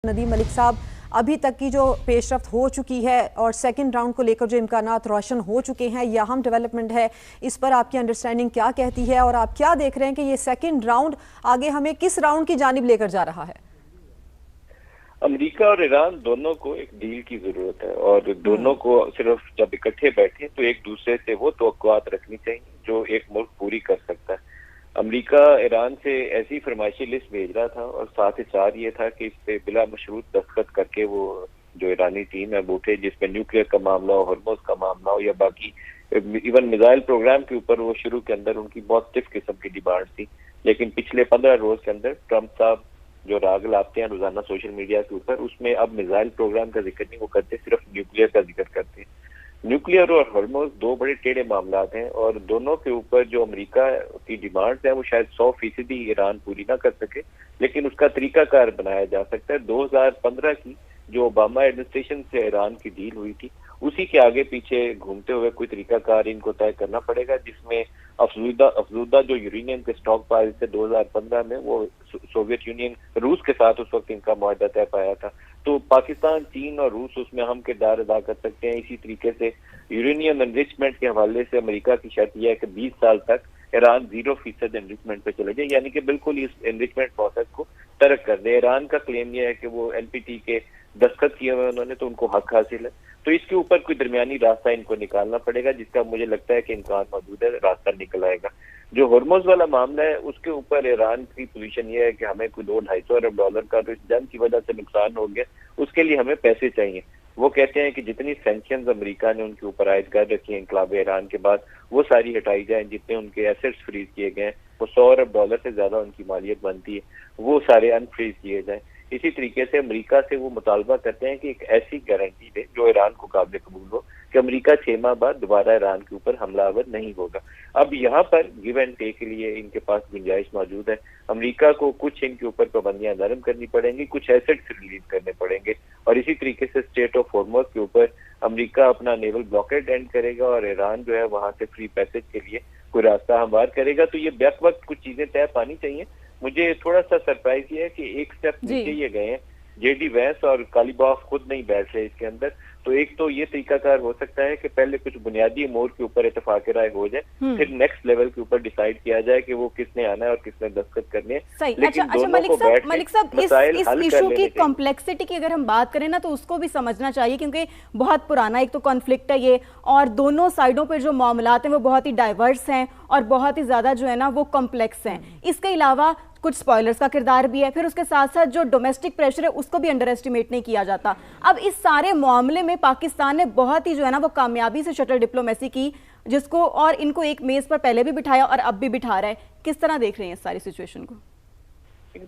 नदीम मलिक साहब, अभी तक की जो पेशरफ्त हो चुकी है और सेकंड राउंड को लेकर जो इम्कानात रोशन हो चुके हैं या अहम डेवलपमेंट है, इस पर आपकी अंडरस्टैंडिंग क्या कहती है और आप क्या देख रहे हैं कि ये सेकंड राउंड आगे हमें किस राउंड की जानिब लेकर जा रहा है? अमेरिका और ईरान दोनों को एक डील की जरूरत है और दोनों को सिर्फ जब इकट्ठे बैठे तो एक दूसरे से वो तवक्कुआत रखनी चाहिए जो एक मुल्क पूरी कर सकता है। अमेरिका ईरान से ऐसी फरमाइशी लिस्ट भेज रहा था और साथ ही साथ ये था कि इस पे बिला मशरूत दस्तखत करके वो जो ईरानी टीम है बूटे जिसमें न्यूक्लियर का मामला हो, हॉर्मोज का मामला हो या बाकी इवन मिसाइल प्रोग्राम के ऊपर वो शुरू के अंदर उनकी बहुत स्टिफ किस्म की डिमांड थी। लेकिन पिछले 15 रोज के अंदर ट्रंप साहब जो राग लाते हैं रोजाना सोशल मीडिया के ऊपर, उसमें अब मिसाइल प्रोग्राम का जिक्र नहीं वो करते, सिर्फ न्यूक्लियर का जिक्र करते हैं। न्यूक्लियर और हॉर्मोज दो बड़े टेढ़े मामला हैं और दोनों के ऊपर जो अमेरिका की डिमांड्स है वो शायद 100% ईरान पूरी ना कर सके, लेकिन उसका तरीकाकार बनाया जा सकता है। 2015 की जो ओबामा एडमिनिस्ट्रेशन से ईरान की डील हुई थी उसी के आगे पीछे घूमते हुए कोई तरीकाकार इनको तय करना पड़ेगा, जिसमें अफजूदा जो यूरेनियम के स्टॉक पाइल थे 2015 में वो सोवियत यूनियन रूस के साथ उस वक्त इनका मुआहदा तय पाया था। तो पाकिस्तान, चीन और रूस उसमें अहम किरदार अदा कर सकते हैं। इसी तरीके से यूरेनियम एनरिचमेंट के हवाले से अमेरिका की शर्त यह है कि 20 साल तक ईरान 0% एनरिचमेंट पे चले जाए, यानी कि बिल्कुल इस एनरिचमेंट प्रोसेस को तर्क कर दे। ईरान का क्लेम यह है कि वो एनपीटी के दस्तखत किए हुए उन्होंने तो उनको हक हासिल है, तो इसके ऊपर कोई दरमियानी रास्ता इनको निकालना पड़ेगा, जिसका मुझे लगता है कि इम्कान मौजूद है, रास्ता निकल आएगा। जो हॉर्मोज वाला मामला है उसके ऊपर ईरान की पोजीशन ये है कि हमें कोई $200-250 अरब डॉलर का तो इस जंग की वजह से नुकसान हो गया, उसके लिए हमें पैसे चाहिए। वो कहते हैं कि जितनी सैंक्शंस अमेरिका ने उनके ऊपर आयद कर रखी है इनकलाब ईरान के बाद वो सारी हटाई जाए, जितने उनके एसेट्स फ्रीज किए गए हैं वो $100 अरब से ज्यादा उनकी मालियत बनती है वो सारे अनफ्रीज किए जाए। इसी तरीके से अमेरिका से वो मुतालबा करते हैं कि एक ऐसी गारंटी दे जो ईरान को काबिल कबूल हो कि अमेरिका 6 माह बाद दोबारा ईरान के ऊपर हमलावर नहीं होगा। अब यहाँ पर गिव एंड टेक के लिए इनके पास गुंजाइश मौजूद है। अमेरिका को कुछ इनके ऊपर पाबंदियां नरम करनी पड़ेंगी, कुछ एसेट्स रिलीज करने पड़ेंगे और इसी तरीके से स्टेट ऑफ हॉर्मोज के ऊपर अमेरिका अपना नेवल ब्लॉकेड एंड करेगा और ईरान जो है वहां से फ्री पैसेज के लिए कोई रास्ता हमवार करेगा। तो ये बैक वक्त कुछ चीजें तय पानी चाहिए। मुझे थोड़ा सा सरप्राइज ये है कि एक स्टेप नीचे ये गए हैं, जेडी वैंस और कालीबाफ खुद नहीं बैठ रहे इसके अंदर। तो एक तो ये तरीकाकार हो सकता है कि पहले कुछ बुनियादी अमूर के ऊपर इत्तेफाक राय हो जाए, फिर नेक्स्ट लेवल के ऊपर डिसाइड किया जाए कि वो किसने आना है और किसने दस्तखत करने हैं। सही। अच्छा मलिक साहब इस इशू की कॉम्प्लेक्सिटी की अगर हम बात करें ना तो उसको भी समझना चाहिए, क्योंकि बहुत पुराना एक तो कॉन्फ्लिक्ट है ये और दोनों साइडों पर जो मामलात हैं वो बहुत ही डाइवर्स हैं और बहुत ही ज्यादा जो है ना वो कॉम्प्लेक्स हैं। इसके अलावा कुछ स्पॉयलर्स का किरदार भी है, फिर उसके साथ साथ जो डोमेस्टिक प्रेशर है उसको भी अंडर एस्टिमेट नहीं किया जाता। अब इस सारे मामले में पाकिस्तान ने बहुत ही जो है ना वो कामयाबी से शटल डिप्लोमेसी की, जिसको और इनको एक मेज पर पहले भी बिठाया और अब भी बिठा रहा है। किस तरह देख रहे हैं इस सारी सिचुएशन को?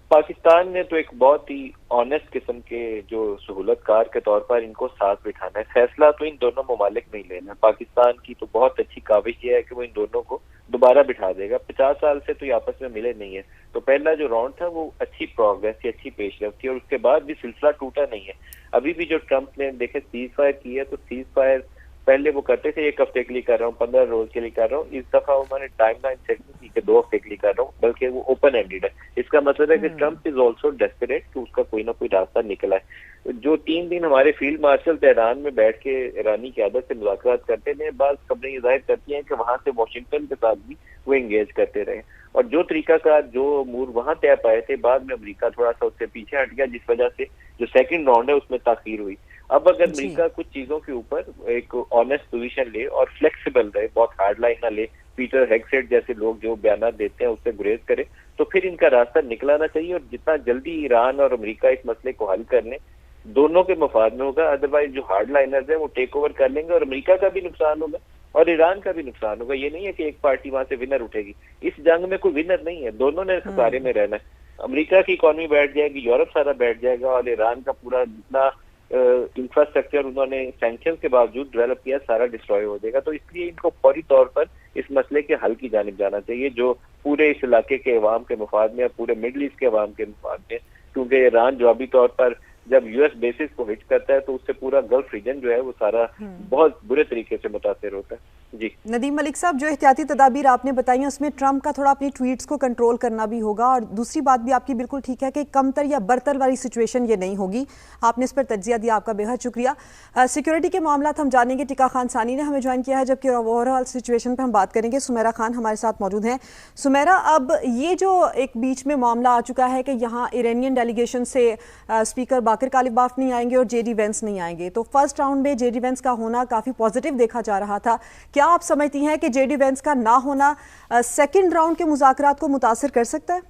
पाकिस्तान ने तो एक बहुत ही ऑनेस्ट किस्म के जो सहूलतकार के तौर पर इनको साथ बिठाना है। फैसला तो इन दोनों ममालिक में ही लेना है। पाकिस्तान की तो बहुत अच्छी काविश ये है कि वो इन दोनों को दोबारा बिठा देगा। 50 साल से तो ये आपस में मिले नहीं है, तो पहला जो राउंड था वो अच्छी प्रोग्रेस थी, अच्छी पेशरफ्त थी और उसके बाद भी सिलसिला टूटा नहीं है। अभी भी जो ट्रंप ने देखे सीज फायर की है, तो सीज फायर पहले वो करते थे 1 हफ्ते के लिए कर रहा हूँ, 15 रोज के लिए कर रहा हूँ। इस दफा उन्होंने टाइम लाइन सेट नहीं की कि 2 हफ्ते के लिए कर रहा हूँ, बल्कि वो ओपन एंडेड है। इसका मतलब है कि ट्रंप इज ऑल्सो डेस्परेट कि उसका कोई ना कोई रास्ता निकला है। जो 3 दिन हमारे फील्ड मार्शल तेहरान में बैठ के ईरानी क़यादत से मुलाकात करते थे, बाद खबरें जाहिर करती हैं कि वहां से वाशिंगटन के साथ भी वो एंगेज करते रहे और जो तरीकाकार जो अमूर वहां तय पाए थे, बाद में अमेरिका थोड़ा सा उससे पीछे हट गया, जिस वजह से जो सेकंड राउंड है उसमें ताखीर हुई। अब अगर अमेरिका कुछ चीजों के ऊपर एक ऑनेस्ट पोजीशन ले और फ्लेक्सिबल रहे, बहुत हार्ड लाइन ना ले, पीटर हेगसेट जैसे लोग जो बयान देते हैं उससे गुरेज करे, तो फिर इनका रास्ता निकलाना चाहिए और जितना जल्दी ईरान और अमेरिका इस मसले को हल कर लें दोनों के मफाद में होगा। अदरवाइज जो हार्ड लाइनर्स है वो टेक ओवर कर लेंगे और अमेरिका का भी नुकसान होगा और ईरान का भी नुकसान होगा। ये नहीं है कि एक पार्टी वहां से विनर उठेगी। इस जंग में कोई विनर नहीं है, दोनों ने खसारे में रहना है। अमेरिका की इकॉनमी बैठ जाएगी, यूरोप सारा बैठ जाएगा और ईरान का पूरा जितना इंफ्रास्ट्रक्चर उन्होंने सैंक्शंस के बावजूद डेवलप किया सारा डिस्ट्रॉय हो जाएगा। तो इसलिए इनको फौरी तौर पर इस मसले के हल की जानिब जाना चाहिए, जो पूरे इस इलाके के अवाम के मफाद में, पूरे मिडल ईस्ट के अवाम के मफाद में, क्योंकि ईरान जवाबी तौर पर जब यूएस बेसिस को हिट करता है तो उससे पूरा गल्फ रीजन जो है वो सारा बहुत बुरे तरीके से मुतासिर होता है। जी नदीम मलिक साहब, जो एहतियाती तदाबीर आपने बताई उसमें ट्रंप का थोड़ा अपनी ट्वीट्स को कंट्रोल करना भी होगा, और दूसरी बात भी आपकी बिल्कुल ठीक है कि कमतर या बरतर वाली सिचुएशन ये नहीं होगी। आपने इस पर तज्जिया दिया, आपका बेहद शुक्रिया। सिक्योरिटी के मामला हम जानेंगे, टिका खान सानी ने हमें ज्वाइन किया है, जबकि ओवरऑल सिचुएशन पर हम बात करेंगे। सुमेरा खान हमारे साथ मौजूद हैं। सुमेरा, अब ये जो एक बीच में मामला आ चुका है कि यहाँ इरानियन डेलीगेशन से स्पीकर बाकर कालिबाफ नहीं आएंगे और जेडी वेंस नहीं आएंगे, तो फर्स्ट राउंड में जेडी वेंस का होना काफ़ी पॉजिटिव देखा जा रहा था। क्या आप समझती हैं कि जेडी वेंस का ना होना सेकंड राउंड के मुज़ाकरात को मुतासिर कर सकता है?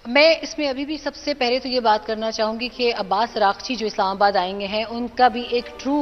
मैं इसमें अभी भी सबसे पहले तो ये बात करना चाहूंगी कि अब्बास अरागची जो इस्लामाबाद आएंगे हैं, उनका भी एक ट्रू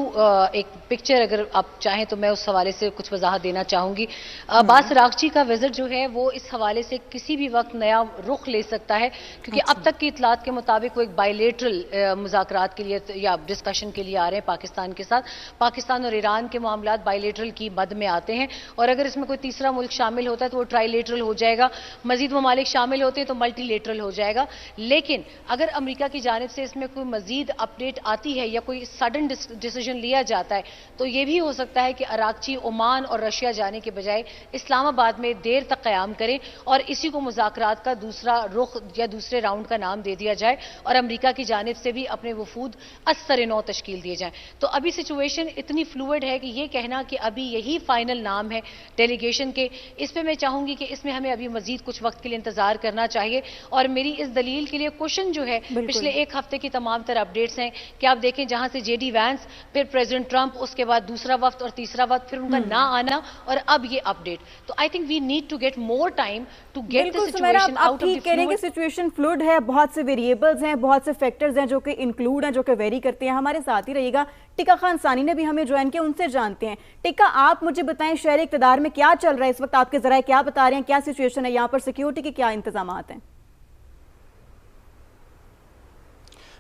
एक पिक्चर अगर आप चाहें तो मैं उस हवाले से कुछ वजाहत देना चाहूंगी। अब्बास अरागची का विजिट जो है वो इस हवाले से किसी भी वक्त नया रुख ले सकता है, क्योंकि अब तक की इतलात के मुताबिक वो एक बायलेटरल मुज़ाकरात के लिए या डिस्कशन के लिए आ रहे हैं पाकिस्तान के साथ। पाकिस्तान और ईरान के मामलात बायलेटरल की मद में आते हैं, और अगर इसमें कोई तीसरा मुल्क शामिल होता है तो वो ट्राईलेटरल हो जाएगा। मजीद ममालिक शामिल होते हैं तो मल्टीलेटरल हो जाएगा। लेकिन अगर अमेरिका की जानिब से इसमें कोई मजीद अपडेट आती है या कोई सडन डिसीजन लिया जाता है, तो यह भी हो सकता है कि अरागची ओमान और रशिया जाने के बजाय इस्लामाबाद में देर तक कयाम करें और इसी को मुज़ाकरात का दूसरा रुख या दूसरे राउंड का नाम दे दिया जाए, और अमेरिका की जानिब से भी अपने वफूद असर नौ तश्कील दिए जाएं। तो अभी सिचुएशन इतनी फ्लूइड है कि यह कहना कि अभी यही फाइनल नाम है डेलीगेशन के, इस पर मैं चाहूंगी कि इसमें हमें अभी मजीद कुछ वक्त के लिए इंतजार करना चाहिए। और मेरी इस दलील के लिए क्वेश्चन जो है पिछले एक हफ्ते की तमाम तरह अपडेट्स हैं कि आप देखें जहां से जेडी वैंस, फिर प्रेसिडेंट ट्रंप, उसके बाद दूसरा वक्त और तीसरा वक्त, फिर उनका ना आना, और अब ये अपडेट। तो I think we need to get more time to get the situation out of the fluid. Situation fluid है, बहुत से वेरिएबल्स हैं, बहुत से फैक्टर्स हैं जो कि इंक्लूड हैं, जो कि वेरी करते हैं। हमारे साथ ही रहिएगा, टिका खान सानी ने भी हमें ज्वाइन किया, उनसे जानते हैं। टिका, आप मुझे बताएं शहर इक़्तिदार में क्या चल रहा है इस वक्त, आपके जराए क्या बता रहे हैं, क्या सिचुएशन है यहाँ पर, सिक्योरिटी के क्या इंतजाम हैं?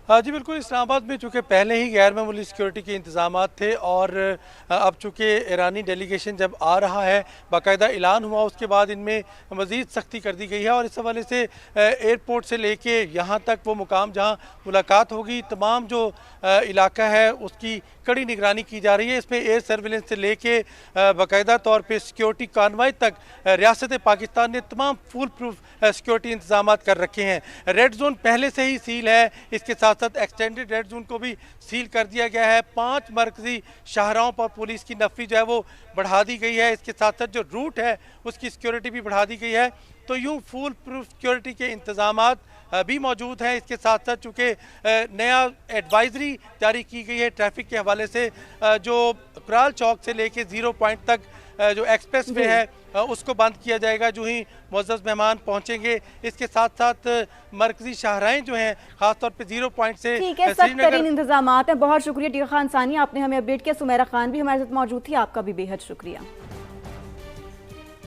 जी बिल्कुल, इस्लामाबाद में चूँकि पहले ही गैर मामूली सिक्योरिटी के इंतजामात थे, और अब चूँकि ईरानी डेलीगेशन जब आ रहा है, बाकायदा ऐलान हुआ, उसके बाद इनमें मज़ीद सख्ती कर दी गई है। और इस हवाले से एयरपोर्ट से लेके यहाँ तक वो मुकाम जहाँ मुलाकात होगी, तमाम जो इलाका है उसकी कड़ी निगरानी की जा रही है। इसमें एयर सर्विलेंस से लेके बाकायदा तौर पर सिक्योरिटी कानवाई तक रियासत पाकिस्तान ने तमाम फुल प्रूफ सिक्योरिटी इंतजाम कर रखे हैं। रेड जोन पहले से ही सील है, इसके साथ साथ एक्सटेंडेड रेड जोन को भी सील कर दिया गया है। 5 मरकजी शाहराहों पर पुलिस की नफरी जो है वो बढ़ा दी गई है। इसके साथ साथ जो रूट है उसकी सिक्योरिटी भी बढ़ा दी गई है। तो यूँ फुल प्रूफ सिक्योरिटी के इंतजामात भी मौजूद हैं। इसके साथ साथ चूँकि नया एडवाइजरी जारी की गई है ट्रैफिक के हवाले से, जो कुराल चौक से लेके 0 पॉइंट तक जो एक्सप्रेस वे है उसको बंद किया जाएगा जो ही मुअज़्ज़ज़ मेहमान पहुंचेंगे। इसके साथ साथ मरकजी शाहराएं जो हैं खासतौर पे 0 पॉइंट से सख्त तरीन इंतजामात हैं। बहुत शुक्रिया टिका खान सानी, आपने हमें अपडेट किया। सुमेरा खान भी हमारे साथ मौजूद थी, आपका भी बेहद शुक्रिया।